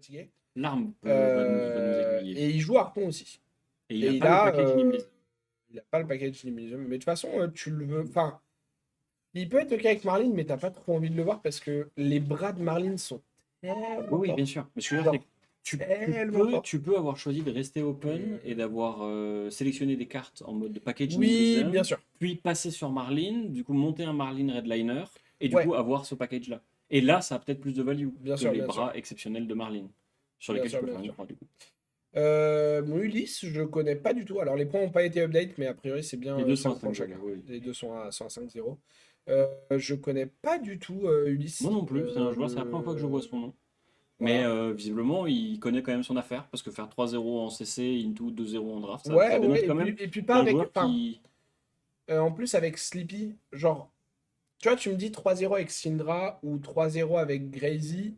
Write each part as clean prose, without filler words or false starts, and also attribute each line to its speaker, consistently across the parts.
Speaker 1: fatigué.
Speaker 2: L'arme va nous aiguiller.
Speaker 1: Et il joue Harpon aussi.
Speaker 2: Et il
Speaker 1: Et
Speaker 2: a
Speaker 1: il
Speaker 2: pas le
Speaker 1: a,
Speaker 2: package Inimized.
Speaker 1: il a pas le package Nimblism. Mais de toute façon, tu le veux. Enfin, il peut être OK avec Marlin, mais t'as pas trop envie de le voir parce que les bras de Marlin sont
Speaker 2: Oui,
Speaker 1: tellement
Speaker 2: oui, bien
Speaker 1: forts.
Speaker 2: sûr. Mais ce que je veux dire, c'est
Speaker 1: Genre,
Speaker 2: que tu, tu
Speaker 1: tellement
Speaker 2: peux,
Speaker 1: forts.
Speaker 2: tu peux avoir choisi de rester open et
Speaker 1: Hum,
Speaker 2: d'avoir sélectionné des cartes en mode package
Speaker 1: Oui, bien
Speaker 2: Nimblism,
Speaker 1: sûr.
Speaker 2: puis passer sur Marlin, du coup monter un Marlin Redliner, et du
Speaker 1: Ouais,
Speaker 2: coup avoir ce package-là. Et là, ça a peut-être plus de value
Speaker 1: bien
Speaker 2: que
Speaker 1: sûr,
Speaker 2: les
Speaker 1: bien sûr.
Speaker 2: bras exceptionnels de Marlin, sur
Speaker 1: Bien
Speaker 2: lesquels tu
Speaker 1: sûr,
Speaker 2: peux
Speaker 1: bien
Speaker 2: faire une
Speaker 1: sûr.
Speaker 2: croix, du coup.
Speaker 1: Mon Ulysse, je connais pas du tout. Alors, les points n'ont pas été update, mais a priori, c'est bien
Speaker 2: Les deux sont à
Speaker 1: 5 points
Speaker 2: 5 0.
Speaker 1: chacun.
Speaker 2: Oui.
Speaker 1: Les deux sont à 105-0. Je connais pas du tout
Speaker 2: Moi
Speaker 1: Ulysse.
Speaker 2: non plus, c'est un joueur, c'est la première fois que je vois son nom. Mais
Speaker 1: Voilà.
Speaker 2: visiblement, il connaît quand même son affaire, parce que faire 3-0 en CC, into 2-0 en draft, ça
Speaker 1: Ouais,
Speaker 2: dénote
Speaker 1: ouais,
Speaker 2: quand même
Speaker 1: et puis pas
Speaker 2: d'un
Speaker 1: avec.
Speaker 2: joueur
Speaker 1: Enfin,
Speaker 2: qui...
Speaker 1: en plus, avec Sleepy, genre, tu vois, tu me dis 3-0 avec Syndra ou 3-0 avec Grazy.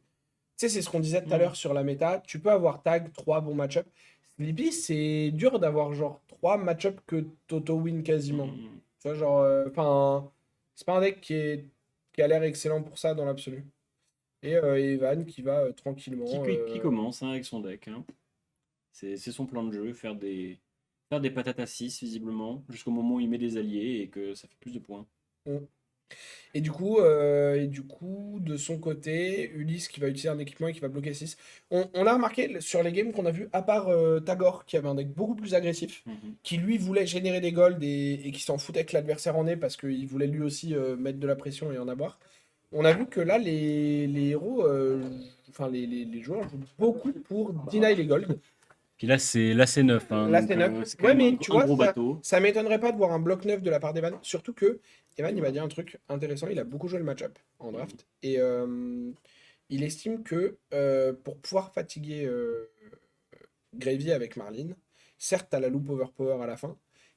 Speaker 1: Tu sais, c'est ce qu'on disait tout à
Speaker 2: Hmm.
Speaker 1: l'heure sur la méta. Tu peux avoir tag 3 bons match-up. Sleepy, c'est dur d'avoir genre 3 match-up que Toto win quasiment.
Speaker 2: Hmm.
Speaker 1: Tu vois, genre, enfin, c'est pas un deck qui a l'air excellent pour ça dans l'absolu. Et Evan qui va tranquillement.
Speaker 2: Qui commence hein, avec son deck. Hein. C'est son plan de jeu, faire des patates à 6 visiblement, jusqu'au moment où il met des alliés et que ça fait plus de points.
Speaker 1: Et du coup, de son côté, Ulysse qui va utiliser un équipement et qui va bloquer 6. On a remarqué sur les games qu'on a vu, à part Tagore, qui avait un deck beaucoup plus agressif,
Speaker 2: Mhm.
Speaker 1: qui lui voulait générer des golds et qui s'en foutait que l'adversaire en ait parce qu'il voulait lui aussi mettre de la pression et en avoir. On a vu que là, les héros, enfin les joueurs jouent beaucoup pour deny les golds.
Speaker 2: Puis là c'est neuf, hein,
Speaker 1: Là,
Speaker 2: donc
Speaker 1: c'est neuf.
Speaker 2: c'est quand
Speaker 1: Ouais,
Speaker 2: même
Speaker 1: mais tu
Speaker 2: un
Speaker 1: vois,
Speaker 2: gros
Speaker 1: ça,
Speaker 2: bateau.
Speaker 1: ça m'étonnerait pas de voir un bloc neuf de la part d'Evan. Surtout que Evan, il va dire un truc intéressant. Il a beaucoup joué le match-up en
Speaker 2: Mhm.
Speaker 1: draft. Et il estime que pour pouvoir fatiguer Gravy avec Marlin, certes, tu as la loupe overpower à la fin.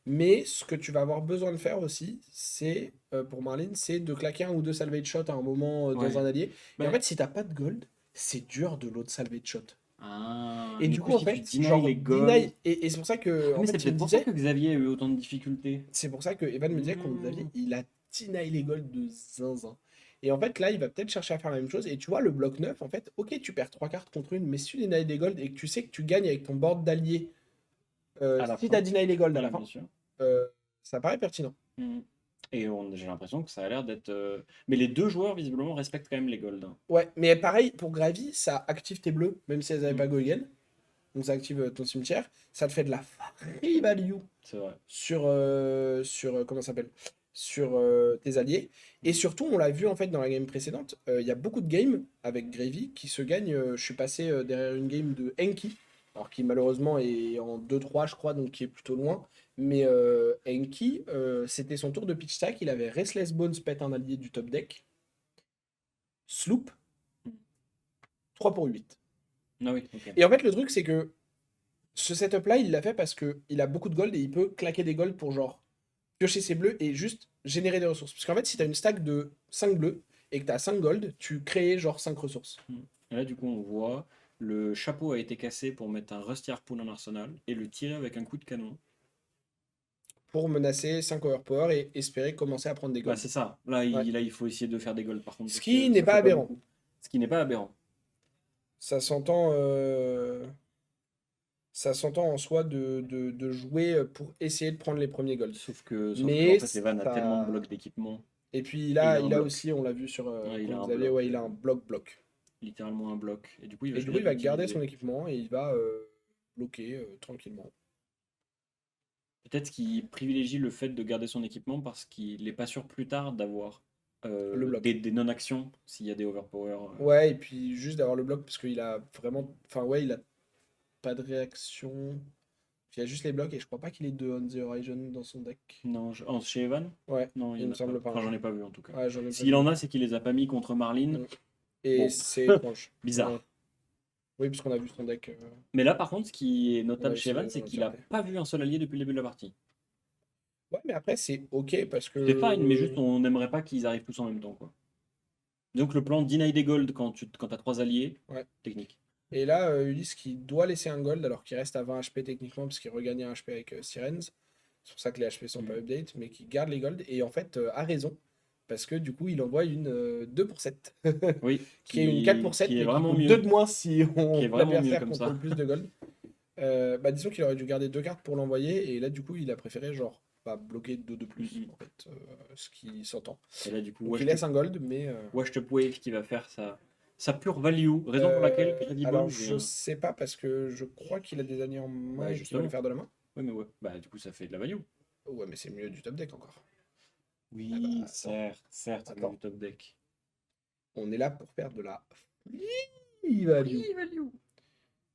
Speaker 1: Mais ce que tu vas avoir besoin de faire aussi, c'est pour Marlin, c'est de claquer un ou deux salvage shots à un moment dans
Speaker 2: Ouais.
Speaker 1: un allié. Et en
Speaker 2: Ben,
Speaker 1: fait, si t'as pas de gold, c'est dur de l'autre salvage shot. Et
Speaker 2: mais
Speaker 1: du
Speaker 2: du coup,
Speaker 1: coup, en
Speaker 2: si tu
Speaker 1: fait,
Speaker 2: deny
Speaker 1: genre,
Speaker 2: les golds...
Speaker 1: deny. Et c'est pour ça que,
Speaker 2: Ah,
Speaker 1: en
Speaker 2: mais c'est
Speaker 1: fait, il me
Speaker 2: peut-être pour ça
Speaker 1: disait,
Speaker 2: que Xavier a eu autant de difficultés.
Speaker 1: c'est pour ça que Evan me disait contre Xavier,
Speaker 2: Hmm.
Speaker 1: il a deny les golds de zinzin. Et en fait, là, il va peut-être chercher à faire la même chose. Et tu vois, le bloc 9 en fait, ok, tu perds 3 cartes contre une, mais si tu deny des golds et que tu sais que tu gagnes avec ton board d'alliés,
Speaker 2: À la
Speaker 1: si tu as
Speaker 2: fin.
Speaker 1: deny les golds à la
Speaker 2: Ouais,
Speaker 1: fin,
Speaker 2: bien sûr.
Speaker 1: euh, ça paraît pertinent.
Speaker 2: Hmm. Et j'ai l'impression que ça a l'air d'être... Mais les deux joueurs, visiblement, respectent quand même les golds. Hein.
Speaker 1: Ouais, mais pareil, pour Gravy, ça active tes bleus, même si elles n'avaient
Speaker 2: Hmm.
Speaker 1: pas Golden. Donc ça active ton cimetière. Ça te fait de la free value
Speaker 2: C'est vrai.
Speaker 1: sur comment ça s'appelle? Sur tes alliés. Et
Speaker 2: Hmm.
Speaker 1: surtout, on l'a vu en fait dans la game précédente, il y a beaucoup de games avec Gravy qui se gagnent. Je suis passé derrière une game de Enki, alors qui malheureusement est en 2-3 je crois, donc qui est plutôt loin. Mais Enki, c'était son tour de pitch stack, il avait Restless Bones pète un allié du top deck, Sloop, 3 pour 8.
Speaker 2: Ah oui, ok.
Speaker 1: Et en fait, le truc, c'est que ce setup-là, il l'a fait parce que il a beaucoup de gold et il peut claquer des golds pour genre piocher ses bleus et juste générer des ressources. Parce qu'en fait, si tu as une stack de 5 bleus et que tu as 5 gold, tu crées genre 5 ressources.
Speaker 2: Hmm. Et là, du coup, on voit le chapeau a été cassé pour mettre un Rusty Harpoon en arsenal et le tirer avec un coup de canon.
Speaker 1: Pour menacer 5 overpower et espérer commencer à prendre des
Speaker 2: Bah,
Speaker 1: golds.
Speaker 2: c'est ça.
Speaker 1: Ouais.
Speaker 2: Là, il faut essayer de faire des golds par contre
Speaker 1: Ce
Speaker 2: parce
Speaker 1: qui
Speaker 2: que
Speaker 1: n'est
Speaker 2: ça
Speaker 1: pas
Speaker 2: fait pas
Speaker 1: aberrant.
Speaker 2: beaucoup. Ce qui n'est pas aberrant.
Speaker 1: Ça s'entend ça s'entend en soi de jouer pour essayer de prendre les premiers golds.
Speaker 2: Sauf que en
Speaker 1: Mais
Speaker 2: fait, Evan a tellement de
Speaker 1: ça.
Speaker 2: blocs d'équipement
Speaker 1: Et puis
Speaker 2: et il a un
Speaker 1: il a
Speaker 2: bloc.
Speaker 1: aussi, on l'a vu sur
Speaker 2: Ouais, il a
Speaker 1: contre
Speaker 2: un
Speaker 1: Xavier, ouais,
Speaker 2: bloc,
Speaker 1: il a un bloc-bloc.
Speaker 2: littéralement un bloc. Et du coup, il va
Speaker 1: Et du coup,
Speaker 2: choisir
Speaker 1: il
Speaker 2: de
Speaker 1: va garder son
Speaker 2: l'utiliser.
Speaker 1: équipement et il va bloquer tranquillement.
Speaker 2: Peut-être qu'il privilégie le fait de garder son équipement parce qu'il n'est pas sûr plus tard d'avoir
Speaker 1: Le bloc.
Speaker 2: des non-actions s'il y a des overpower.
Speaker 1: Ouais, et puis juste d'avoir le bloc parce qu'il a vraiment. Enfin, ouais, il a pas de réaction. Il a juste les blocs et je crois pas qu'il ait de On the Horizon dans son deck.
Speaker 2: Non, chez Evan?
Speaker 1: Ouais,
Speaker 2: Non, il
Speaker 1: il
Speaker 2: n'y
Speaker 1: me
Speaker 2: en a pas.
Speaker 1: semble pas.
Speaker 2: Enfin, j'en ai pas vu en tout cas.
Speaker 1: Ouais, j'en ai pas
Speaker 2: S'il
Speaker 1: vu.
Speaker 2: en a, c'est qu'il les a pas mis contre Marlin.
Speaker 1: Mm. Et
Speaker 2: Bon,
Speaker 1: c'est étrange. Ouais.
Speaker 2: bizarre.
Speaker 1: Oui, parce qu'on a vu son deck.
Speaker 2: Mais là, par contre, ce qui est
Speaker 1: On a
Speaker 2: notable
Speaker 1: vu
Speaker 2: chez
Speaker 1: son
Speaker 2: Evan,
Speaker 1: deck
Speaker 2: c'est
Speaker 1: dans
Speaker 2: qu'il a
Speaker 1: l'entièreté.
Speaker 2: pas vu un seul allié depuis le début de la partie.
Speaker 1: Ouais, mais après, c'est ok parce
Speaker 2: C'est fine, mais juste
Speaker 1: que.
Speaker 2: on n'aimerait pas qu'ils arrivent tous en même temps, quoi. Donc le plan deny des gold quand t'as trois alliés,
Speaker 1: Ouais.
Speaker 2: technique.
Speaker 1: Et là, Ulysse qui doit laisser un gold alors qu'il reste à 20 HP techniquement parce qu'il regagne un HP avec Sirens. C'est pour ça que les HP sont pas
Speaker 2: Mm.
Speaker 1: update, mais qui garde les golds et en fait a raison parce que du coup, il envoie une 2 pour 7,
Speaker 2: Oui,
Speaker 1: qui est une 4 pour 7,
Speaker 2: qui est
Speaker 1: mais qui
Speaker 2: vraiment
Speaker 1: coûte
Speaker 2: mieux.
Speaker 1: 2 de moins si
Speaker 2: Qui est vraiment mieux
Speaker 1: l'adversaire
Speaker 2: comme
Speaker 1: contrôle
Speaker 2: ça.
Speaker 1: plus de gold. Bah, disons qu'il aurait dû garder 2 cartes pour l'envoyer, et là, du coup, il a préféré, genre, bah, bloquer 2 de plus,
Speaker 2: Mhm.
Speaker 1: en fait, ce qui s'entend.
Speaker 2: Et là, du coup,
Speaker 1: Donc, il laisse un gold, mais.
Speaker 2: Washed Up Wave qui va faire sa pure value. Raison pour laquelle Grady
Speaker 1: Alors,
Speaker 2: Bones
Speaker 1: je sais pas, parce que je crois qu'il a des alliés en main
Speaker 2: Bah,
Speaker 1: et qu'il va le
Speaker 2: justement.
Speaker 1: faire de la main.
Speaker 2: Ouais, mais ouais. Bah, du coup, ça fait de la value.
Speaker 1: Ouais, mais c'est mieux du top deck encore. Ah
Speaker 2: Oui,
Speaker 1: bah, attends,
Speaker 2: certes, c'est mieux du
Speaker 1: attends.
Speaker 2: top deck.
Speaker 1: On est là pour faire de la free value.
Speaker 2: Free value.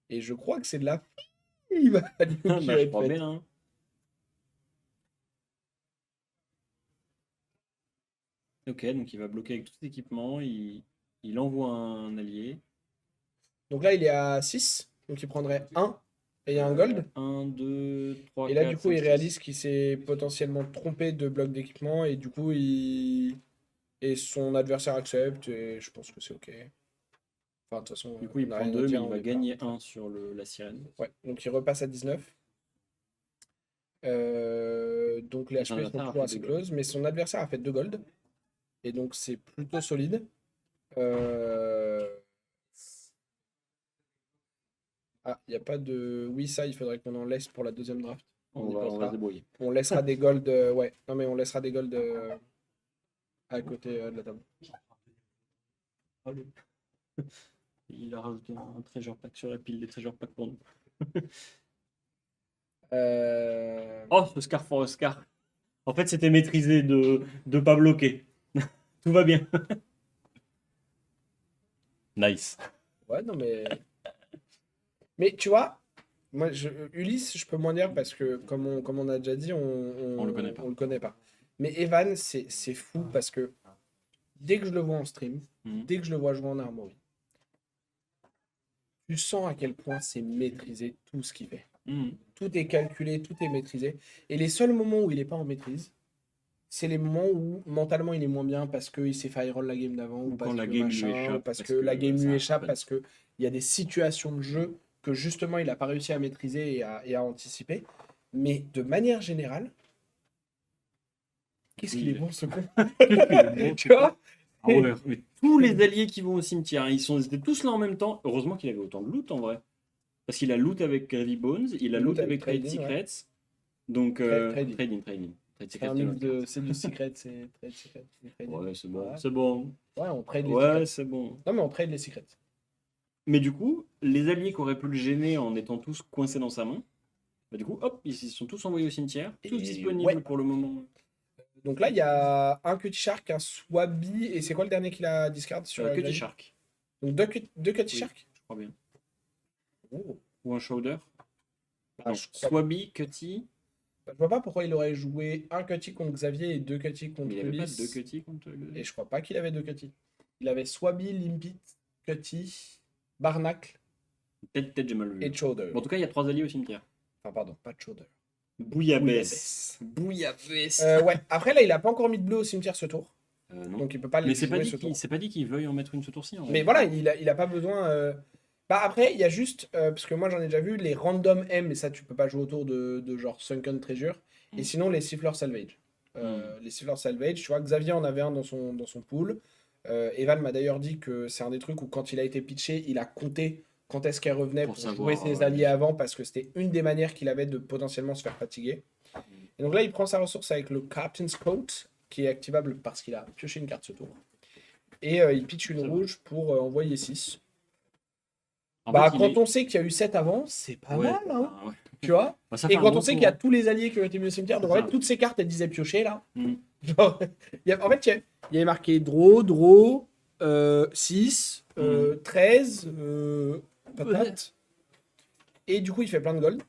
Speaker 1: Et je crois que c'est de la free value qui
Speaker 2: Bah,
Speaker 1: va
Speaker 2: je
Speaker 1: être
Speaker 2: crois
Speaker 1: faite.
Speaker 2: bien, hein. Ok, donc il va bloquer avec tout cet équipement. Il envoie un allié.
Speaker 1: Donc là, il est à 6. Donc il prendrait 1 et il y a un gold.
Speaker 2: 1, 2, 3,
Speaker 1: Et là, du
Speaker 2: 4,
Speaker 1: coup,
Speaker 2: 5,
Speaker 1: il
Speaker 2: 6.
Speaker 1: réalise qu'il s'est potentiellement trompé de bloc d'équipement. Et du coup, et son adversaire accepte. Et je pense que c'est OK. Enfin, de toute façon,
Speaker 2: Du coup,
Speaker 1: on
Speaker 2: il
Speaker 1: n'a
Speaker 2: prend
Speaker 1: rien à
Speaker 2: 2, mais
Speaker 1: dire.
Speaker 2: il
Speaker 1: On
Speaker 2: va
Speaker 1: est pas.
Speaker 2: gagner 1 sur la sirène.
Speaker 1: Ouais, donc il repasse à 19. Donc les
Speaker 2: Et son
Speaker 1: HP sont
Speaker 2: adversaire a
Speaker 1: toujours
Speaker 2: fait 2
Speaker 1: assez
Speaker 2: gold.
Speaker 1: close. Mais son adversaire a fait 2 gold. Et donc c'est plutôt solide. Euh, Ah, il n'y a pas de. Oui, ça, il faudrait qu'on en laisse pour la deuxième draft. On y
Speaker 2: On va se
Speaker 1: pensera.
Speaker 2: débrouiller.
Speaker 1: On laissera des golds. Ouais, non, mais on laissera des golds à côté de la table.
Speaker 2: Il a rajouté un treasure pack sur la pile des treasure packs pour nous.
Speaker 1: Euh,
Speaker 2: Oh, ce Scar for Scar. En fait, c'était maîtrisé de pas bloquer. Tout va bien. Nice.
Speaker 1: Ouais, non, mais. Mais tu vois, moi, Ulysse, je peux moins dire parce que, comme on a déjà dit,
Speaker 2: On le connaît pas.
Speaker 1: on le connaît pas. Mais Evan, c'est fou parce que dès que je le vois en stream,
Speaker 2: Mhm.
Speaker 1: dès que je le vois jouer en Armory, tu sens à quel point c'est maîtrisé tout ce qu'il fait.
Speaker 2: Mhm.
Speaker 1: Tout est calculé, tout est maîtrisé. Et les seuls moments où il n'est pas en maîtrise, c'est les moments où mentalement il est moins bien parce qu'il s'est fireroll la game d'avant, ou
Speaker 2: Ou quand
Speaker 1: parce
Speaker 2: la
Speaker 1: que
Speaker 2: game lui
Speaker 1: machin, ou
Speaker 2: échappe
Speaker 1: parce
Speaker 2: parce
Speaker 1: que
Speaker 2: que
Speaker 1: la game
Speaker 2: ça
Speaker 1: lui échappe,
Speaker 2: happen.
Speaker 1: parce qu'il y a des situations de jeu que justement il n'a pas réussi à maîtriser et à anticiper. Mais de manière générale, qu'est-ce qu'il est bon ce con.
Speaker 2: Qu'est-ce qu'il est bon,
Speaker 1: Tu
Speaker 2: ce con.
Speaker 1: vois.
Speaker 2: Ah ouais, mais tous les alliés qui vont au cimetière, ils étaient tous là en même temps. Heureusement qu'il avait autant de loot en vrai. Parce qu'il a loot avec Gravy Bones, il a
Speaker 1: Il loot
Speaker 2: loot
Speaker 1: avec
Speaker 2: avec Trade
Speaker 1: trading, ouais.
Speaker 2: Secrets. Donc,
Speaker 1: Trading.
Speaker 2: trading. Trade
Speaker 1: C'est
Speaker 2: Secrets,
Speaker 1: un
Speaker 2: c'est
Speaker 1: mix
Speaker 2: notre
Speaker 1: de.
Speaker 2: carte.
Speaker 1: C'est du secret, c'est trade secret. C'est trading.
Speaker 2: Ouais, c'est bon,
Speaker 1: Ouais.
Speaker 2: c'est bon.
Speaker 1: Ouais, on trade les
Speaker 2: Ouais,
Speaker 1: secrets.
Speaker 2: c'est bon.
Speaker 1: Non, mais on trade les secrets.
Speaker 2: Mais du coup, les alliés qui auraient pu le gêner en étant tous coincés dans sa main, bah du coup, hop, ils sont tous envoyés au cimetière, tous
Speaker 1: Et
Speaker 2: disponibles
Speaker 1: ouais.
Speaker 2: pour le moment.
Speaker 1: Donc là, il y a un Cutty Shark, un Swabi, et c'est quoi le dernier qu'il a discard sur
Speaker 2: Cutty
Speaker 1: Gravy.
Speaker 2: Shark,
Speaker 1: Donc deux Cutty
Speaker 2: oui,
Speaker 1: Shark.
Speaker 2: je crois bien.
Speaker 1: Oh.
Speaker 2: Ou un Shoulder.
Speaker 1: Ah,
Speaker 2: Non,
Speaker 1: je crois.
Speaker 2: Swabi, Cutty.
Speaker 1: Je vois pas pourquoi il aurait joué un Cutty contre Xavier et deux Cutty
Speaker 2: Mais
Speaker 1: contre
Speaker 2: il avait pas deux
Speaker 1: Ulysse.
Speaker 2: Cutty contre
Speaker 1: Et je crois pas qu'il avait deux Cutty. Il avait Swabi, Limpit, Cutty, Barnacle
Speaker 2: Peut-être j'ai mal vu.
Speaker 1: et Chowder.
Speaker 2: Bon, en tout cas, il y a 3 alliés au cimetière.
Speaker 1: Enfin, pardon, pas Chowder.
Speaker 2: Bouillabaisse. Bouillabaisse.
Speaker 1: Ouais, après là, il a pas encore mis de bleu au cimetière ce tour.
Speaker 2: Non.
Speaker 1: Donc il peut pas
Speaker 2: Mais
Speaker 1: le
Speaker 2: c'est pas
Speaker 1: jouer
Speaker 2: dit
Speaker 1: ce tour.
Speaker 2: qu'il veuille en mettre une ce tour-ci. En
Speaker 1: Mais
Speaker 2: vrai.
Speaker 1: voilà, il a pas besoin. Bah après, il y a juste. Parce que moi j'en ai déjà vu, les random M, et ça tu peux pas jouer autour de genre Sunken Treasure. Et
Speaker 2: Mm.
Speaker 1: sinon, les Siffleurs Salvage. Les Siffleurs Salvage, tu vois, Xavier en avait un dans son pool. Evan m'a d'ailleurs dit que c'est un des trucs où quand il a été pitché, il a compté quand est-ce qu'elle revenait
Speaker 2: Pour
Speaker 1: pour
Speaker 2: savoir,
Speaker 1: jouer ses
Speaker 2: ouais,
Speaker 1: alliés
Speaker 2: bien sûr.
Speaker 1: avant, parce que c'était une des manières qu'il avait de potentiellement se faire fatiguer. Et donc là, il prend sa ressource avec le Captain's Coat, qui est activable parce qu'il a pioché une carte ce tour. Et il pitch une
Speaker 2: C'est
Speaker 1: rouge pour envoyer 6.
Speaker 2: En
Speaker 1: Bah,
Speaker 2: fait,
Speaker 1: quand on sait qu'il y a eu 7 avant, c'est pas
Speaker 2: Ouais,
Speaker 1: mal, hein,
Speaker 2: ouais.
Speaker 1: tu vois.
Speaker 2: Bah, ça
Speaker 1: Et
Speaker 2: fait un
Speaker 1: quand
Speaker 2: bon
Speaker 1: on sait
Speaker 2: tour,
Speaker 1: qu'il y a
Speaker 2: hein.
Speaker 1: tous les alliés qui ont été mis au cimetière, donc en
Speaker 2: C'est
Speaker 1: fait,
Speaker 2: ça.
Speaker 1: toutes ces cartes, elles disaient piocher là.
Speaker 2: Mm.
Speaker 1: Genre, en fait, il y avait marqué draw, 6, 13, patate. Et du coup, il fait plein de gold.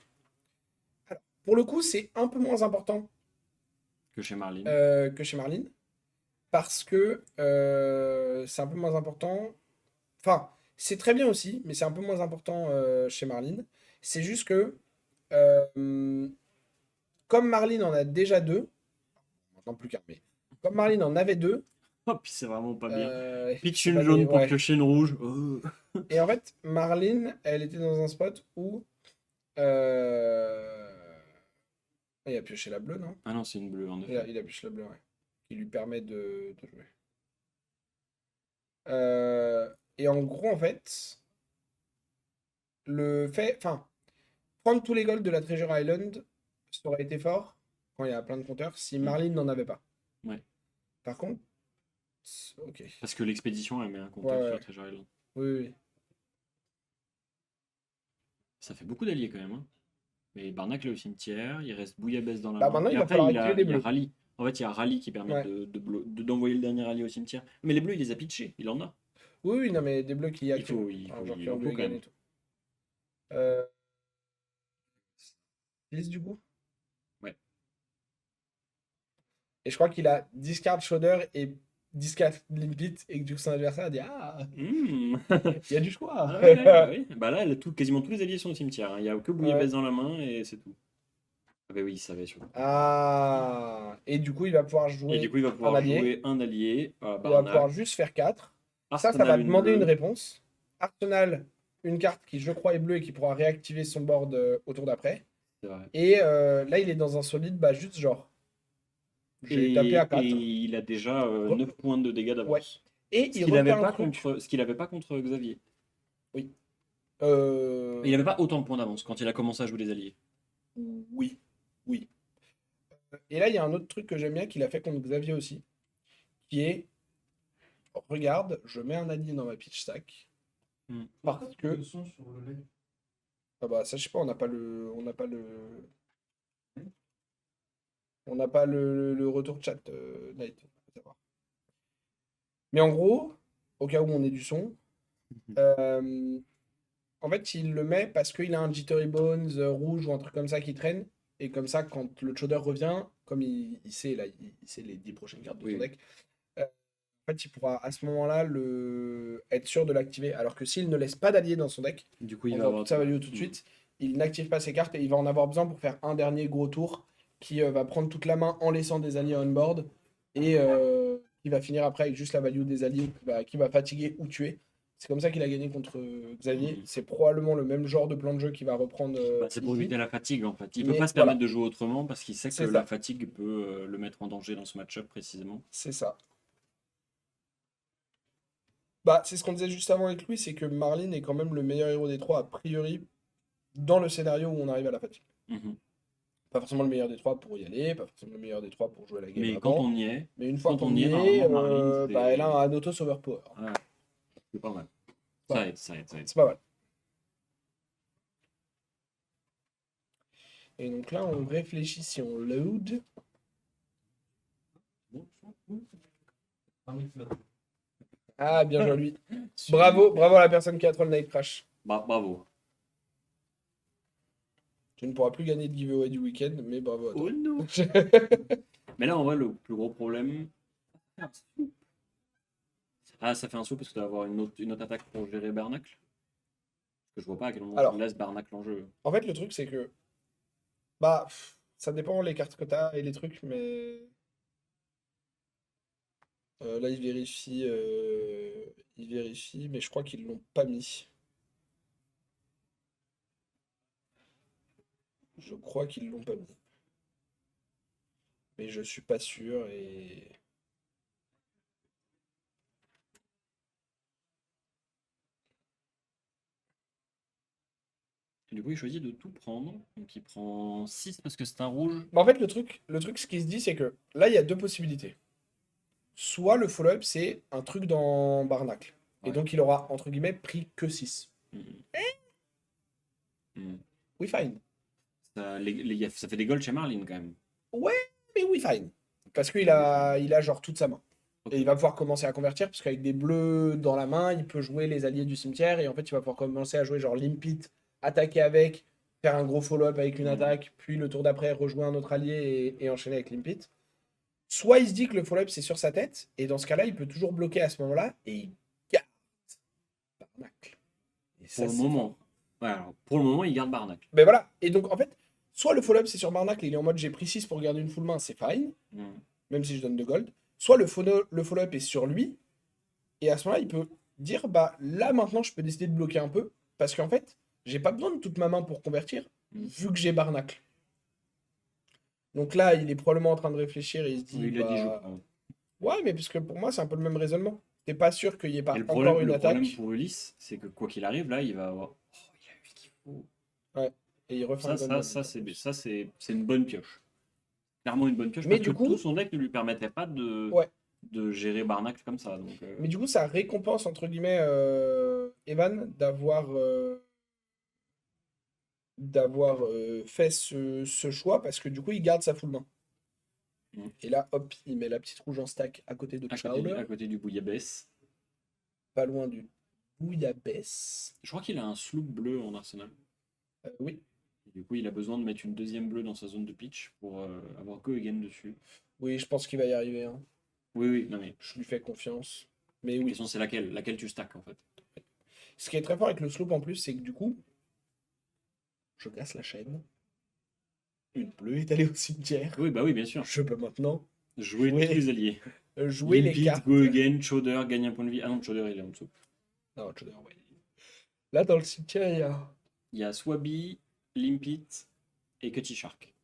Speaker 1: Alors, pour le coup, c'est un peu moins important
Speaker 2: Que chez Marlene.
Speaker 1: que chez Marlene. Parce que c'est un peu moins important. Enfin, c'est très bien aussi, mais c'est un peu moins important chez Marlene. C'est juste que, comme Marlene en a déjà deux, maintenant plus qu'un, mais comme Marlene en avait deux,
Speaker 2: Oh, puis c'est vraiment pas bien. Pitch
Speaker 1: c'est
Speaker 2: une
Speaker 1: pas
Speaker 2: jaune
Speaker 1: des-
Speaker 2: pour
Speaker 1: ouais.
Speaker 2: piocher une rouge.
Speaker 1: Et en fait, Marlene, elle était dans un spot où il a pioché la bleue, non?
Speaker 2: Ah non, c'est une bleue, en
Speaker 1: Il a,
Speaker 2: effet.
Speaker 1: il a pioché la bleue, ouais. qui lui permet de jouer. Et en gros, en fait, enfin, prendre tous les golds de la Treasure Island, ça aurait été fort quand il y a plein de compteurs si
Speaker 2: Mm.
Speaker 1: Marlene n'en avait pas.
Speaker 2: Ouais.
Speaker 1: Par contre, ok.
Speaker 2: Parce que l'expédition, elle met un
Speaker 1: Ouais,
Speaker 2: compteur sur
Speaker 1: ouais.
Speaker 2: la Treasure Island.
Speaker 1: Oui, oui.
Speaker 2: Ça fait beaucoup d'alliés quand même, hein. Mais Barnacle est au cimetière, il reste Bouillabaisse dans la
Speaker 1: Bah
Speaker 2: main.
Speaker 1: maintenant,
Speaker 2: Et
Speaker 1: il va
Speaker 2: après,
Speaker 1: falloir activer des
Speaker 2: il y a
Speaker 1: bleus.
Speaker 2: Rally. En fait, il y a Rally qui permet
Speaker 1: Ouais.
Speaker 2: d'envoyer le dernier allié au cimetière. Mais les bleus, il les a pitchés, il en a.
Speaker 1: Oui, oui, non, mais des bleus qui
Speaker 2: Il
Speaker 1: activent.
Speaker 2: faut, il
Speaker 1: Enfin,
Speaker 2: faut,
Speaker 1: genre
Speaker 2: il
Speaker 1: qui ont
Speaker 2: en
Speaker 1: du
Speaker 2: faut quand
Speaker 1: Egan
Speaker 2: même.
Speaker 1: et tout. Euh, 10 du coup.
Speaker 2: Ouais.
Speaker 1: Et je crois qu'il a discard Shudder et discard Limpit et que du coup son adversaire a dit ah,
Speaker 2: Hmm.
Speaker 1: il y a du choix.
Speaker 2: Ah ouais, ouais, bah oui. Bah là, quasiment tous les alliés sont au cimetière, hein. Il n'y a que
Speaker 1: Ouais.
Speaker 2: Bouillabaisse dans la main et c'est tout. Ah bah oui, il savait surtout.
Speaker 1: Ah. Et du coup, il va pouvoir
Speaker 2: Et du
Speaker 1: jouer
Speaker 2: coup, il va
Speaker 1: un
Speaker 2: pouvoir
Speaker 1: allié.
Speaker 2: jouer un allié,
Speaker 1: Il va pouvoir
Speaker 2: Barnacle,
Speaker 1: juste faire 4. Ça va
Speaker 2: Arsenal une
Speaker 1: demander une
Speaker 2: bleue.
Speaker 1: réponse. Arsenal, une carte qui, je crois, est bleue et qui pourra réactiver son board au tour d'après.
Speaker 2: C'est vrai.
Speaker 1: Et là, il est dans un solide, bah juste genre, j'ai tapé à
Speaker 2: Et
Speaker 1: 4.
Speaker 2: il a déjà 9 points de dégâts
Speaker 1: Ouais.
Speaker 2: d'avance.
Speaker 1: Et
Speaker 2: Ce
Speaker 1: il
Speaker 2: qu'il
Speaker 1: refait
Speaker 2: n'avait
Speaker 1: un
Speaker 2: pas
Speaker 1: truc.
Speaker 2: contre, ce qu'il avait pas contre Xavier.
Speaker 1: Oui.
Speaker 2: Il n'avait pas autant de points d'avance quand il a commencé à jouer les alliés.
Speaker 1: Oui. Oui. Et là, il y a un autre truc que j'aime bien qu'il a fait contre Xavier aussi, qui est, regarde, je mets un allié dans ma pitch stack,
Speaker 2: Hmm.
Speaker 1: parce que,
Speaker 3: Le son sur le live.
Speaker 1: ah bah ça je sais pas, on n'a pas le retour chat, Night, faut savoir. Mais en gros, au cas où on ait du son, euh, en fait, il le met parce qu'il a un Jittery Bones rouge ou un truc comme ça qui traîne. Et comme ça, quand le Chowder revient, comme il sait, là, il sait les 10 prochaines cartes de
Speaker 2: Oui,
Speaker 1: son
Speaker 2: oui.
Speaker 1: deck, en fait, il pourra à ce moment-là être sûr de l'activer. Alors que s'il ne laisse pas d'allié dans son deck,
Speaker 2: Du coup,
Speaker 1: en
Speaker 2: il va
Speaker 1: faisant
Speaker 2: avoir
Speaker 1: toute sa
Speaker 2: tout.
Speaker 1: value tout de
Speaker 2: Hmm.
Speaker 1: suite, il n'active pas ses cartes et il va en avoir besoin pour faire un dernier gros tour qui va prendre toute la main en laissant des alliés on board et qui va finir après avec juste la value des alliés qui va fatiguer ou tuer. C'est comme ça qu'il a gagné contre Xavier.
Speaker 2: Mhm.
Speaker 1: C'est probablement le même genre de plan de jeu qu'il va reprendre
Speaker 2: Bah, c'est pour
Speaker 1: ici.
Speaker 2: éviter la fatigue en fait. Il peut
Speaker 1: Mais
Speaker 2: pas se
Speaker 1: voilà,
Speaker 2: permettre de jouer autrement parce qu'il sait que
Speaker 1: c'est
Speaker 2: la
Speaker 1: ça.
Speaker 2: fatigue peut le mettre en danger dans ce match-up précisément.
Speaker 1: C'est ça. Bah, c'est ce qu'on disait juste avant avec lui, c'est que Marlin est quand même le meilleur héros des trois, a priori, dans le scénario où on arrive à la fatigue.
Speaker 2: Mhm.
Speaker 1: Pas forcément le meilleur des trois pour y aller, pas forcément le meilleur des trois pour jouer la game
Speaker 2: Mais quand
Speaker 1: avant.
Speaker 2: on y est,
Speaker 1: Mais une fois
Speaker 2: quand on
Speaker 1: qu'on
Speaker 2: y
Speaker 1: y
Speaker 2: est,
Speaker 1: est,
Speaker 2: normalement, Marlene,
Speaker 1: bah, elle a un auto sauveur power.
Speaker 2: ouais, c'est pas mal.
Speaker 1: Pas
Speaker 2: Ça
Speaker 1: mal.
Speaker 2: aide, ça aide, ça aide.
Speaker 1: C'est pas mal. Et donc là, on réfléchit si on load.
Speaker 3: Un mec qui va-
Speaker 1: Ah, bien joué à lui.
Speaker 2: Super.
Speaker 1: Bravo à la personne qui a troll Night Crash.
Speaker 2: Bravo.
Speaker 1: Tu ne pourras plus gagner de giveaway du week-end, mais bravo à toi.
Speaker 2: Oh non. Mais là, en vrai, le plus gros problème. Ah, ça fait un saut parce que tu vas avoir une autre attaque pour gérer Barnacle. Parce que je vois pas à quel moment
Speaker 1: Alors.
Speaker 2: tu laisses Barnacle en jeu.
Speaker 1: En fait, le truc, c'est que. Bah, ça dépend les cartes que tu as et les trucs, mais. Là, il vérifie, mais je crois qu'ils l'ont pas mis. Je crois qu'ils l'ont pas mis. Mais je suis pas sûr et.
Speaker 2: Et du coup, il choisit de tout prendre. Donc, il prend 6 parce que c'est un rouge.
Speaker 1: Bah, en fait, le truc, ce qui se dit, c'est que là, il y a deux possibilités. Soit le follow-up, c'est un truc dans Barnacle. Et
Speaker 2: Ouais.
Speaker 1: donc, il aura, entre guillemets, pris que 6.
Speaker 2: Mhm. Mhm.
Speaker 1: We fine.
Speaker 2: Ça fait des golds chez Marlene quand même.
Speaker 1: Ouais, mais we fine. Parce qu'il a genre toute sa main.
Speaker 2: Ok.
Speaker 1: Et il va pouvoir commencer à convertir, parce qu'avec des bleus dans la main, il peut jouer les alliés du cimetière. Et en fait, il va pouvoir commencer à jouer genre Limpit, attaquer avec, faire un gros follow-up avec une
Speaker 2: Mhm.
Speaker 1: attaque, puis le tour d'après, rejouer un autre allié et enchaîner avec Limpit. Soit il se dit que le follow-up c'est sur sa tête, et dans ce cas-là, il peut toujours bloquer à ce moment-là, et il garde Barnacle. Et ça,
Speaker 2: Pour le
Speaker 1: c'est
Speaker 2: moment.
Speaker 1: fort.
Speaker 2: Ouais, alors, pour le moment, il garde Barnacle.
Speaker 1: Ben voilà. Et donc, en fait, soit le follow-up c'est sur Barnacle, et il est en mode j'ai pris 6 pour garder une full main, c'est fine,
Speaker 2: Mhm.
Speaker 1: même si je donne de gold. Soit le follow-up est sur lui, et à ce moment-là, il peut dire bah là maintenant, je peux décider de bloquer un peu, parce qu'en fait, j'ai pas besoin de toute ma main pour convertir, vu que j'ai Barnacle. Donc là, il est probablement en train de réfléchir et il se dit
Speaker 2: Oui, il a dit je
Speaker 1: bah,
Speaker 2: prends.
Speaker 1: Ouais, mais parce que pour moi, c'est un peu le même raisonnement. T'es pas sûr qu'il n'y ait pas
Speaker 2: Et
Speaker 1: encore une
Speaker 2: le problème
Speaker 1: attaque.
Speaker 2: pour Ulysse, c'est que quoi qu'il arrive, là, il va avoir. Oh, il a eu ce qu'il faut.
Speaker 1: Ouais. Et il refait un golden. En plus.
Speaker 2: C'est une bonne pioche. Clairement une bonne pioche
Speaker 1: Mais
Speaker 2: parce que
Speaker 1: du
Speaker 2: tout
Speaker 1: coup,
Speaker 2: son deck ne lui permettait pas
Speaker 1: ouais.
Speaker 2: de gérer Barnacle comme ça. Donc,
Speaker 1: Mais du coup, ça récompense, entre guillemets, Evan, d'avoir fait ce choix parce que du coup, il garde sa full main.
Speaker 2: mm.
Speaker 1: Et là, hop, il met la petite rouge en stack à côté de Chowder,
Speaker 2: À côté du Bouillabaisse.
Speaker 1: pas loin du Bouillabaisse.
Speaker 2: Je crois qu'il a un sloop bleu en arsenal.
Speaker 1: Oui,
Speaker 2: Et du coup, il a besoin de mettre une deuxième bleue dans sa zone de pitch pour avoir Go Again dessus.
Speaker 1: oui, je pense qu'il va y arriver, hein.
Speaker 2: Oui, oui, non mais
Speaker 1: Je lui fais confiance. Mais
Speaker 2: la
Speaker 1: oui.
Speaker 2: question c'est laquelle? Laquelle tu stacks en fait?
Speaker 1: Ce qui est très fort avec le sloop en plus, c'est que du coup, je casse la chaîne. Une bleue est allée au cimetière.
Speaker 2: Oui, bah oui, bien sûr.
Speaker 1: Je peux maintenant
Speaker 2: Jouer tous les alliés.
Speaker 1: jouer les
Speaker 2: Limpid,
Speaker 1: cartes.
Speaker 2: Go Again, Chowder, gagne un point de vie. Ah non, Chowder il est en dessous.
Speaker 1: Non, ouais. Là, dans le cimetière,
Speaker 2: Il y a Swabi, Limpid et Cutty Shark.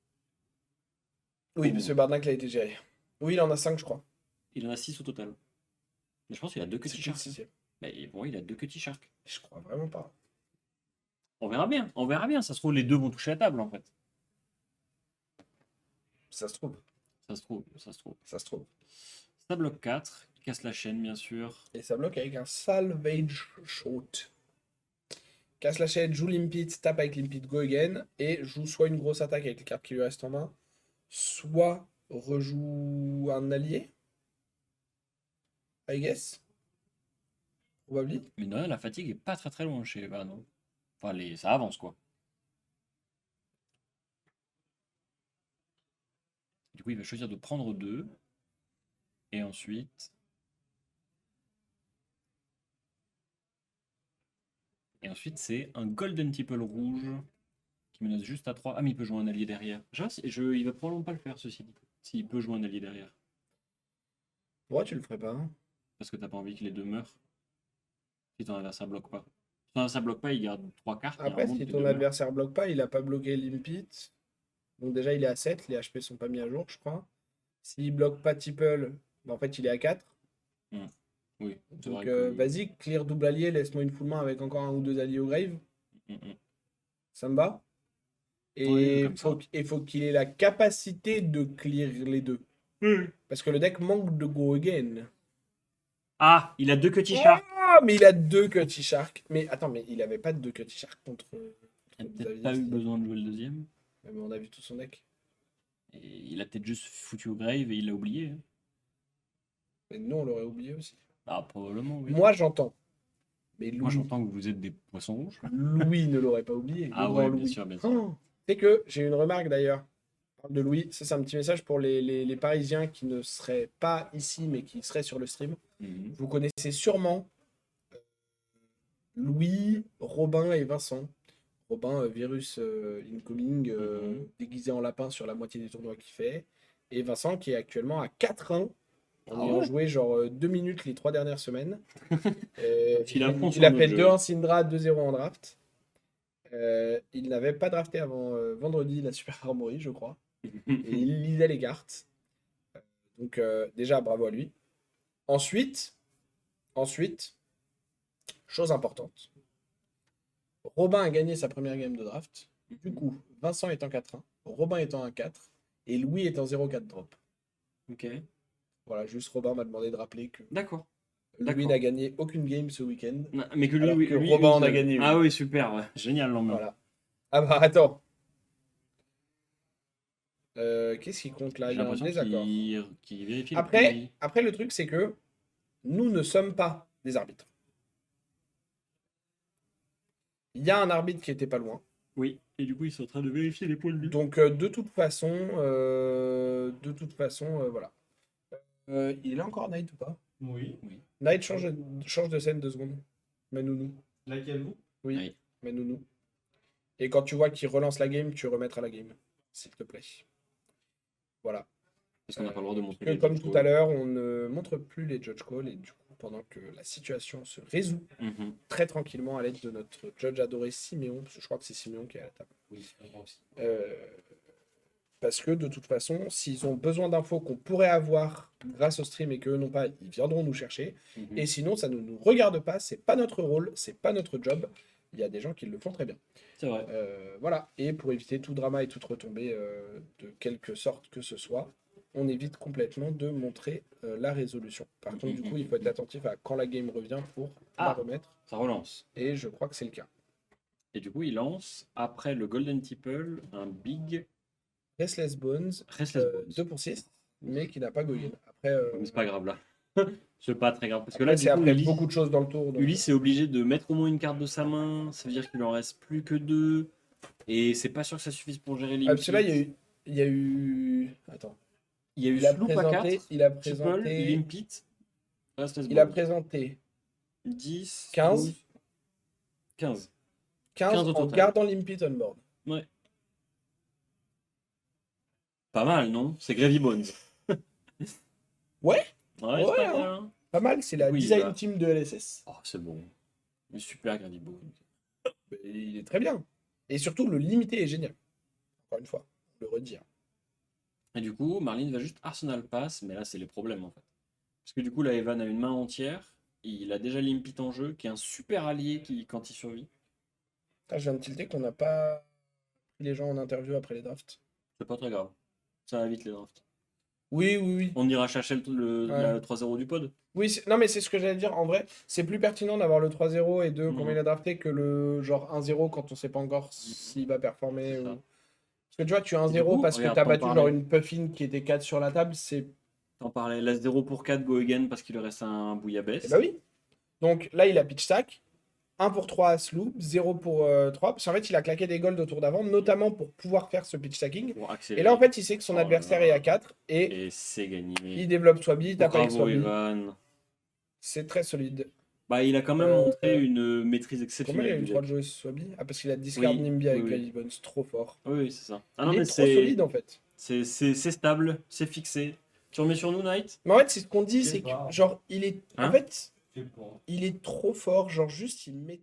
Speaker 1: Oui, parce que Barnacle a été géré. Oui, il en a 5, je crois.
Speaker 2: Il en a 6 au total. Mais je pense qu'il a 2 Cutty
Speaker 1: C'est qui le
Speaker 2: Shark.
Speaker 1: 6e?
Speaker 2: Mais bon, il a 2 Cutty Shark.
Speaker 1: Je crois vraiment pas.
Speaker 2: On verra bien, on verra bien. Ça se trouve, les deux vont toucher la table en fait.
Speaker 1: Ça se trouve.
Speaker 2: Ça se trouve, ça se trouve.
Speaker 1: Ça se trouve.
Speaker 2: Ça bloque 4, il casse la chaîne bien sûr.
Speaker 1: Et ça bloque avec un Salvage Shot. Casse la chaîne, joue Limpid, tape avec Limpid, go again. Et joue soit une grosse attaque avec les cartes qui lui restent en main, soit rejoue un allié. I guess. Probably.
Speaker 2: Mais non, la fatigue est pas très très loin chez Van. Enfin, ça avance quoi. Du coup, il va choisir de prendre 2. Et ensuite. Et ensuite, c'est un Golden Tipple rouge qui menace juste à 3. Ah, mais il peut jouer un allié derrière. Il va probablement pas le faire, ceci dit. S'il peut jouer un allié derrière.
Speaker 1: Pourquoi tu le ferais pas, hein?
Speaker 2: Parce que t'as pas envie que les deux meurent. Si ton adversaire bloque pas. Si ton adversaire bloque pas, il garde 3 cartes.
Speaker 1: Après, si ton adversaire bloque pas, il a pas bloqué Limpid. Donc déjà, il est à 7. Les HP sont pas mis à jour, je crois. S'il bloque pas Tipple, bah, en fait, il est à 4.
Speaker 2: Oui, c'est
Speaker 1: Donc
Speaker 2: vrai que.
Speaker 1: vas-y, clear double allié, laisse-moi une full main avec encore un ou deux alliés au grave.
Speaker 2: Mm, mm.
Speaker 1: Ça me va.
Speaker 2: Oui,
Speaker 1: Et
Speaker 2: comme ça.
Speaker 1: il faut qu'il ait la capacité de clear les deux. Parce que le deck manque de go again.
Speaker 2: Ah, il a 2 Cutty Shark.
Speaker 1: Ah, mais il a 2 Cutty Shark. Mais attends, mais il avait pas de 2 Cutty Shark contre.
Speaker 2: Il a
Speaker 1: contre
Speaker 2: peut-être
Speaker 1: Xavier
Speaker 2: pas eu
Speaker 1: Steel.
Speaker 2: besoin de jouer le deuxième.
Speaker 1: Mais on a vu tout son deck.
Speaker 2: Et il a peut-être juste foutu au grave et il l'a oublié. Hein.
Speaker 1: Mais nous, on l'aurait oublié aussi.
Speaker 2: Ah, probablement, oui.
Speaker 1: Moi, j'entends. Mais
Speaker 2: Moi,
Speaker 1: Louis,
Speaker 2: j'entends que vous êtes des poissons rouges.
Speaker 1: Louis ne l'aurait pas oublié. Le
Speaker 2: Ah
Speaker 1: grand
Speaker 2: ouais, bien
Speaker 1: Louis.
Speaker 2: sûr, bien sûr.
Speaker 1: Oh, c'est que j'ai une remarque d'ailleurs. On parle de Louis. Ça, c'est un petit message pour les Parisiens qui ne seraient pas ici, mais qui seraient sur le stream.
Speaker 2: Mhm.
Speaker 1: Vous connaissez sûrement Louis, Robin et Vincent. Robin, virus incoming, déguisé en lapin sur la moitié des tournois qu'il fait. Et Vincent qui est actuellement à 4-1 en
Speaker 2: Ah
Speaker 1: ayant
Speaker 2: ouais
Speaker 1: joué genre 2 minutes les 3 dernières semaines.
Speaker 2: Il apprend sur
Speaker 1: il a
Speaker 2: notre
Speaker 1: fait
Speaker 2: jeu.
Speaker 1: 2 en Syndra, 2-0 en draft. Il n'avait pas drafté avant vendredi la Super Armory, je crois. Et il lisait les cartes. Donc déjà, bravo à lui. Ensuite, chose importante. Robin a gagné sa première game de draft. Du coup, Vincent est en 4-1, Robin est en 1-4 et Louis est en 0-4 drop.
Speaker 2: Ok,
Speaker 1: Voilà, juste Robin m'a demandé de rappeler que
Speaker 2: d'accord.
Speaker 1: Louis
Speaker 2: D'accord.
Speaker 1: n'a gagné aucune game ce week-end.
Speaker 2: Non, mais que lui,
Speaker 1: Alors
Speaker 2: oui,
Speaker 1: que
Speaker 2: lui,
Speaker 1: Robin
Speaker 2: oui,
Speaker 1: en a gagné une.
Speaker 2: Ah oui, super, ouais. Génial l'ambiance.
Speaker 1: Voilà. Ah bah attends. Qu'est-ce qui compte là?
Speaker 2: J'ai
Speaker 1: Il y a un
Speaker 2: l'impression
Speaker 1: désaccord.
Speaker 2: qu'il vérifie les points de vie.
Speaker 1: Après, le truc, c'est que nous ne sommes pas des arbitres. Il y a un arbitre qui était pas loin.
Speaker 2: Oui, et du coup, ils sont en train de vérifier les points de vie.
Speaker 1: Donc, de toute façon, voilà. Il est là encore, Knight, ou pas?
Speaker 3: Oui.
Speaker 1: Knight, change de scène 2 secondes. Mets-nounou.
Speaker 3: Laquelle vous?
Speaker 1: Oui,
Speaker 2: Oui.
Speaker 1: mets-nounou. Et quand tu vois qu'il relance la game, tu remettras la game. S'il te plaît. Voilà.
Speaker 2: Parce qu'on n'a pas le droit de montrer
Speaker 1: Que
Speaker 2: les
Speaker 1: comme
Speaker 2: judge
Speaker 1: tout
Speaker 2: calls.
Speaker 1: à l'heure, on ne montre plus les judge calls et du coup, pendant que la situation se résout
Speaker 2: Mhm.
Speaker 1: très tranquillement à l'aide de notre judge adoré Siméon, parce que je crois que c'est Siméon qui est à la table.
Speaker 3: Oui, moi aussi.
Speaker 1: Parce que de toute façon, s'ils ont besoin d'infos qu'on pourrait avoir grâce au stream et qu'eux n'ont pas, ils viendront nous chercher.
Speaker 2: Mhm.
Speaker 1: Et sinon, ça ne nous regarde pas, c'est pas notre rôle, c'est pas notre job. Il y a des gens qui le font très bien.
Speaker 2: C'est vrai.
Speaker 1: Voilà. Et pour éviter tout drama et toute retombée de quelque sorte que ce soit, on évite complètement de montrer la résolution. Par contre, du coup, il faut être attentif à quand la game revient pour la
Speaker 2: Ah.
Speaker 1: remettre.
Speaker 2: Ça relance.
Speaker 1: Et je crois que c'est le cas.
Speaker 2: Et du coup, il lance, après le Golden Tipple, un big
Speaker 1: Restless Bones,
Speaker 2: Restless Bones.
Speaker 1: 2 pour 6, mais qui n'a pas Goyin. Après,
Speaker 2: Mais c'est pas grave là. C'est pas très grave. Parce que
Speaker 1: après,
Speaker 2: là,
Speaker 1: c'est
Speaker 2: du coup,
Speaker 1: après
Speaker 2: Ulysse,
Speaker 1: beaucoup de choses dans le tour. donc-
Speaker 2: Ulysse est obligé de mettre au moins une carte de sa main. Ça veut dire qu'il en reste plus que 2. Et c'est pas sûr que ça suffise pour gérer les
Speaker 1: Ah, parce que là, il y a eu... Attends.
Speaker 2: Il y a eu
Speaker 1: Il a
Speaker 2: Sloop à 4,
Speaker 1: présenté... Il a
Speaker 2: Tipple,
Speaker 1: présenté...
Speaker 2: Limpit, Restless
Speaker 1: Il a
Speaker 2: Bones.
Speaker 1: présenté
Speaker 2: 10,
Speaker 1: 15.
Speaker 2: 12, 15.
Speaker 1: 15
Speaker 2: 15 au
Speaker 1: en
Speaker 2: total.
Speaker 1: gardant Limpit on board.
Speaker 2: Pas mal, non? C'est Gravy Bones.
Speaker 1: Ouais,
Speaker 2: Ouais, c'est
Speaker 1: Ouais,
Speaker 2: pas
Speaker 1: hein.
Speaker 2: mal, hein.
Speaker 1: pas mal. C'est la
Speaker 2: Oui,
Speaker 1: design
Speaker 2: bah.
Speaker 1: team de LSS.
Speaker 2: Oh, c'est bon. Mais super Gravy Bones.
Speaker 1: Il est très bien. Et surtout, le limité est génial. Encore une fois, on le redire.
Speaker 2: Et du coup, Marlin va juste Arsenal Pass, mais là, c'est les problèmes en fait. Parce que du coup, là, Evan a une main entière. Il a déjà Limpit en jeu, qui est un super allié quand il survit.
Speaker 1: Je viens de tilter qu'on n'a pas pris les gens en interview après les drafts.
Speaker 2: C'est pas très grave. Ça va vite les drafts.
Speaker 1: Oui, oui, oui.
Speaker 2: On ira chercher
Speaker 1: Ouais.
Speaker 2: la 3-0 du pod.
Speaker 1: Oui, non, mais c'est ce que j'allais dire. En vrai, c'est plus pertinent d'avoir le 3-0 et de
Speaker 2: Mhm.
Speaker 1: combien il a drafté que le genre 1-0 quand on sait pas encore s'il va performer.
Speaker 2: C'est ça.
Speaker 1: Parce que tu vois, tu as
Speaker 2: Et du
Speaker 1: 1-0
Speaker 2: coup,
Speaker 1: parce que
Speaker 2: regarde,
Speaker 1: tu as
Speaker 2: t'en
Speaker 1: battu
Speaker 2: parlais.
Speaker 1: genre une Puffin qui était 4 sur la table, c'est.
Speaker 2: T'en parlais, laisse 0 pour 4, go again parce qu'il lui reste un bouillabaisse.
Speaker 1: Eh bah oui. Donc là, il a pitch stack. 1 pour 3 à Sloop, 0 pour 3. Parce qu'en fait, il a claqué des golds au tour d'avant, notamment pour pouvoir faire ce pitch stacking.
Speaker 2: Pour accélérer.
Speaker 1: Et là, en fait, il sait que son
Speaker 2: Oh
Speaker 1: adversaire
Speaker 2: là
Speaker 1: est
Speaker 2: là.
Speaker 1: à 4 et
Speaker 2: Et c'est gagné.
Speaker 1: il développe Swabi, t'as pas avec
Speaker 2: Bravo
Speaker 1: Swabi.
Speaker 2: Evan.
Speaker 1: C'est très solide.
Speaker 2: Bah, il a quand même montré une maîtrise
Speaker 1: Combien il a
Speaker 2: exceptionnelle
Speaker 1: eu
Speaker 2: du
Speaker 1: le 3 de
Speaker 2: deck.
Speaker 1: jouer Swabi? Ah, parce qu'il a discard
Speaker 2: Oui,
Speaker 1: Nimby avec
Speaker 2: oui, oui.
Speaker 1: Gravy Bones, trop fort.
Speaker 2: Oui, c'est ça. Ah
Speaker 1: Il
Speaker 2: non,
Speaker 1: est
Speaker 2: mais
Speaker 1: trop solide en fait.
Speaker 2: c'est stable, c'est fixé. Tu remets sur nous, Knight?
Speaker 1: Mais en fait, c'est ce qu'on dit,
Speaker 3: Je sais
Speaker 1: c'est que
Speaker 3: pas.
Speaker 1: genre, il est.
Speaker 2: Hein
Speaker 1: En fait,
Speaker 3: Je sais pas.
Speaker 1: il est trop fort, genre juste il met.